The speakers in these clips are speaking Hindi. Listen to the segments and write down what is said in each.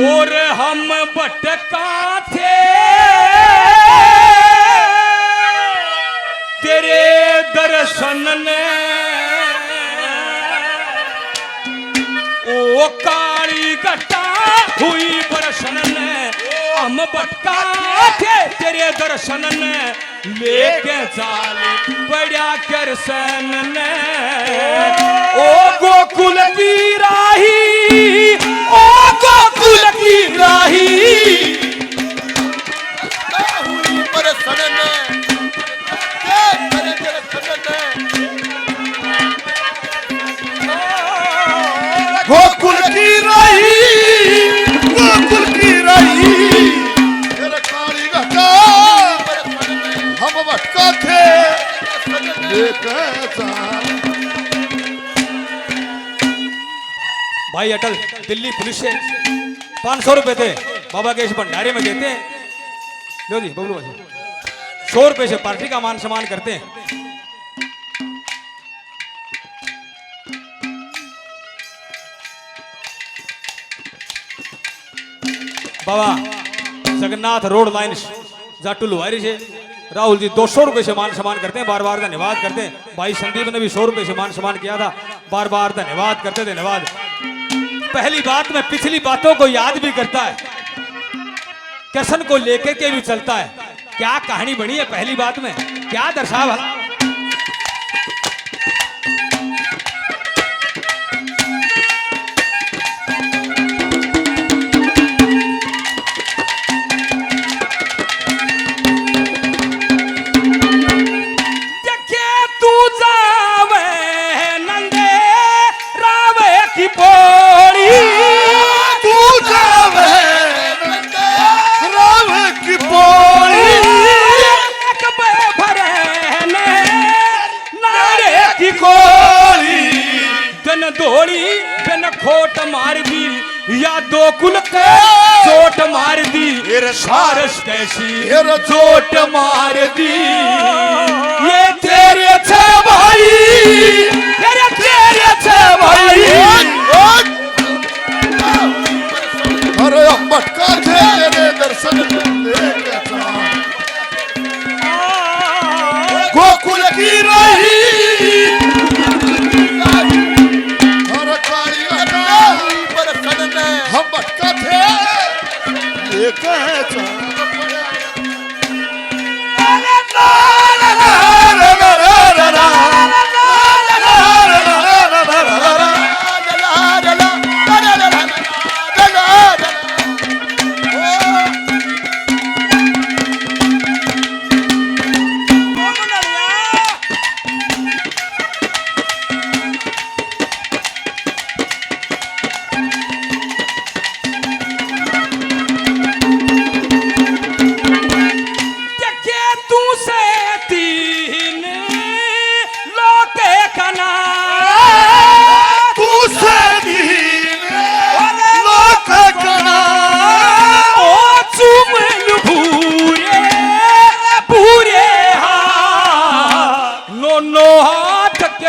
और हम भटका थे तेरे दर्शन ने, ओ काली घटा हुई बरसन ने, हम भटका थे तेरे दर्शन ने, लेके चाल बड़ा करसन ने। ओ गोकुल की राही, ओ गोकुल की राही, गोकुल की राही, गोकुल की राही, तेरे काली घटा हम भटका थे भाई अटल दिल्ली पुलिस से 500 रुपए थे बाबा के इस भंडारे में देते हैं। लो जी बबलू भाई 100 रुपए से पार्टी का मान सम्मान करते हैं। बाबा जगन्नाथ रोड लाइन जाटू लुहारी से राहुल जी 200 रुपए से मान सम्मान करते हैं, बार बार धन्यवाद करते हैं। भाई संदीप ने भी 100 रुपए से मान सम्मान किया था, बार बार धन्यवाद करते, धन्यवाद। पहली बात में पिछली बातों को याद भी करता है, कृष्ण को लेकर के भी चलता है। क्या कहानी बनी है पहली बात में, क्या दर्शा भला। दौड़ी बिन खोट मार दी या दो कुल के चोट मार दी, सारस कैसी चोट मार दी। ये तेरे छे भाई, तेरे छे भाई, अरे हम भटका थे तेरे दर्शन गोकुल की रही, हम भटका थे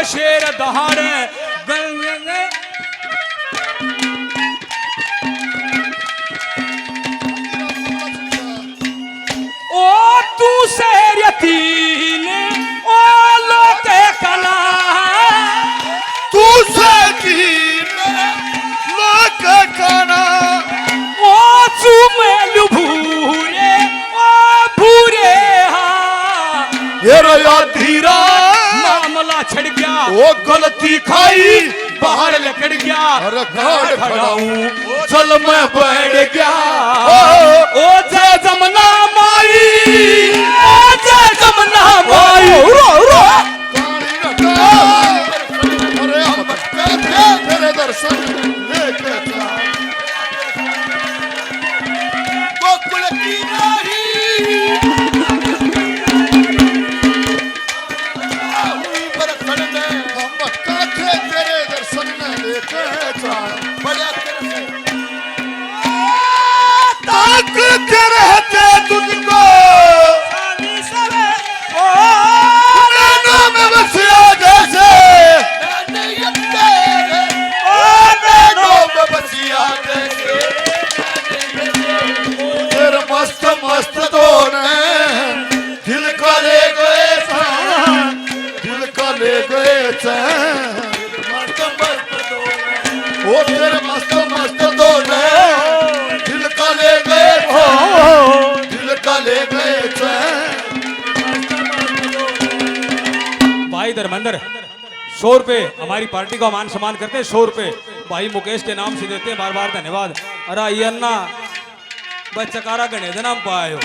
शेर दहाड़े ओ तू शेर यतीन ओ लोके कना, तू शेर लोके कना, ओ चुमेल भूरे ओ भूरे हा, ये रो धीरा मामला छड़ गया, वो गलती खाई बाहर लकड़ गया, घर खड़ा हूँ चल मैं बैठ गया। ओ जय जमुना माई, ओ जय जमुना माई, अरे हम भटका थे तेरे दर्शन लेके गोकुल की राही, हम भटका थे तेरे दर्शन लेके ताकत रहते तुझको नैनों में बसिया जैसे, नैनों में बसिया जैसे, चैन ओ तेरे मस्त मस्त डोले दिल का ले गए दिल का ले गए चैन। भाई धर्मेंद्र 100 रुपए हमारी पार्टी का मान सम्मान करते हैं। 100 रुपए भाई मुकेश के नाम से देते हैं, बार बार धन्यवाद। अरे ये अन्ना बच्चकारा गणेश नाम पाए हो,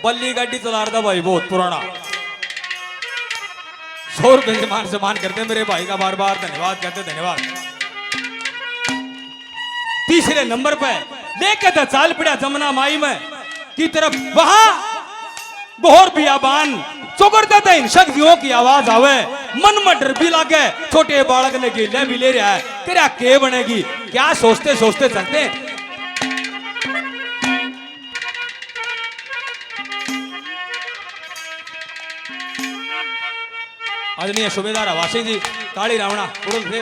बल्ली गाड़ी चला रहा था भाई बहुत पुराना। 100 रुपए से मान सम्मान करते हैं मेरे भाई का, बार बार धन्यवाद करते हैं, धन्यवाद। तीसरे नंबर पे लेके था चाल पड़ा जमुना माई में की तरफ, वहां बोहर बियाबान चौगड़ता था इन शक्तियों की आवाज आवे, मन में डर भी लागे, छोटे बालक ने गिले भी ले रहा है, तेरा के बनेगी क्या सोचते सोचते चलते। आदरणीय सूबेदार आवासी जी काली रावणा उड़ल से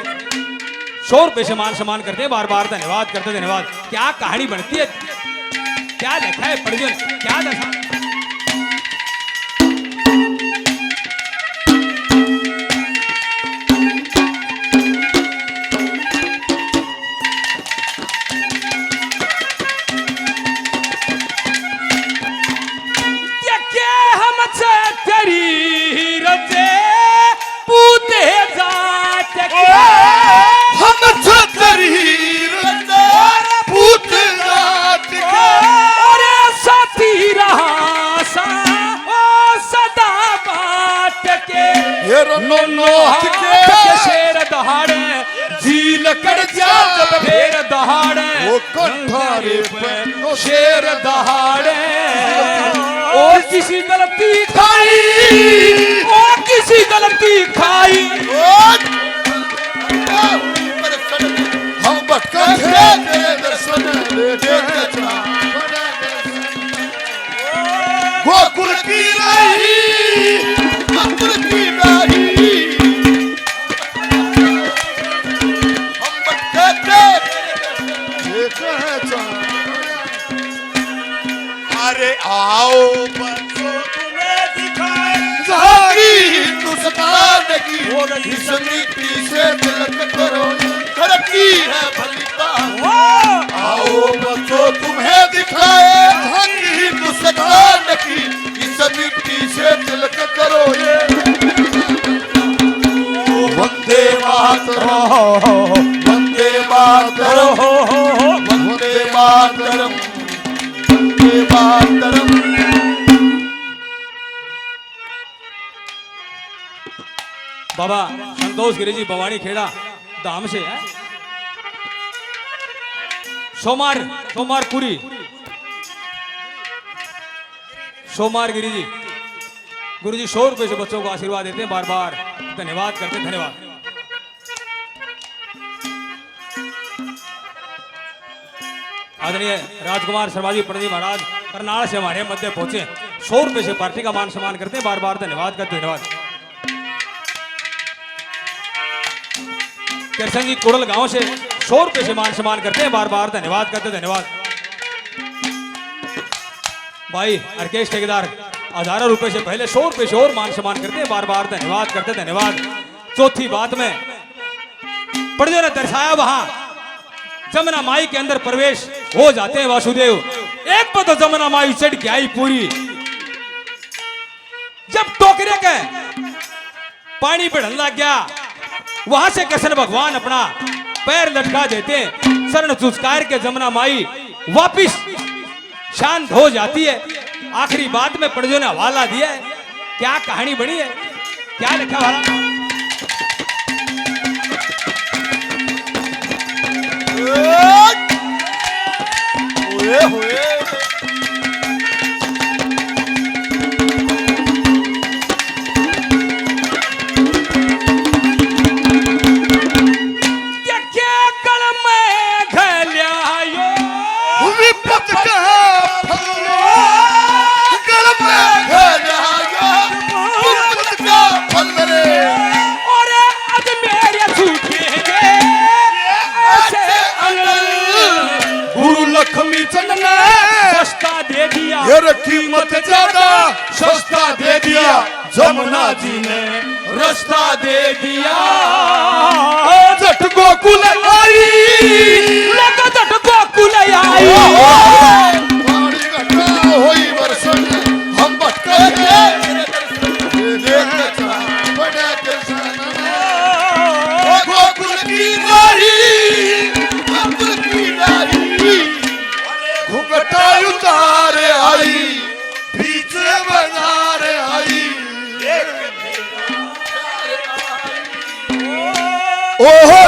100 रुपए से मान सम्मान करते हैं, बार बार धन्यवाद करते हैं, धन्यवाद। क्या कहानी बनती है, क्या लिखा है पढ़िए, क्या दशा। शेर दहाड़े झील कड़ जा फेर दहाड़े वो कंठारे पे शेर दहाड़े ओ किसी गलती खाई, ओ किसी गलती खाई। हम भटका थे तेरे दर्शन लेके चला गोकुल की रही गोकुल की रही। हम भटका थे लेके चला। अरे आओ बच्चों तुम्हें दिखाए हिंदुस्तान की इस मिट्टी से तिलक करो तरक्की है भली बात। आओ बच्चों तुम्हें दिखाए हिंदुस्तान की इस मिट्टी से तिलक करो ये। वंदे मातरम वंदे मातरम वंदे मातरम वंदे मातरम। बाबा संतोष गिरी जी भवानी खेड़ा धाम से है। सोमार पुरी सोमार गिरी जी गुरु जी 100 रुपए से बच्चों को आशीर्वाद देते हैं, बार बार धन्यवाद करते हैं, धन्यवाद। आदरणीय राजकुमार शर्मा जी पंडित महाराज करनाल से हमारे मध्य पहुंचे, 100 रुपए से पार्टी का मान सम्मान करते हैं, बार बार धन्यवाद करते, धन्यवाद। कृष्ण जी कुड़ल गांव से 100 रुपए से मान सम्मान करते हैं, बार बार धन्यवाद करते, धन्यवाद। भाई अर्केश ठेकेदार 1000 रुपए से पहले 100 रुपए से और मान सम्मान करते हैं, बार बार धन्यवाद करते, धन्यवाद। चौथी बात में पढ़ियो ने दर्शाया वहां जमुना माई के अंदर प्रवेश हो जाते हैं वासुदेव। एक पर तो जमुना माई चढ़ के आई पूरी, जब टोकरे के पानी बढ़ने लग गया वहां से कृष्ण भगवान अपना पैर लटका देते, शरण चुचकार के जमुना माई वापिस शांत हो जाती है। आखिरी बात में पढ़जो ने हवाला दिया है, क्या कहानी बनी है, क्या लिखा वाला। सस्ता दे दिया ये कीमत ज्यादा सस्ता दे दिया जमुना जी ने रास्ता दे दिया। जट गोकुल आई लगा जट गोकुल आई पानी घटा होई वर्षन हम भटके देख बड़ा किसान गोकुल की नारी गोकुल की नारी घुंघटा उतारे आई बीच बाजार आई। ओहो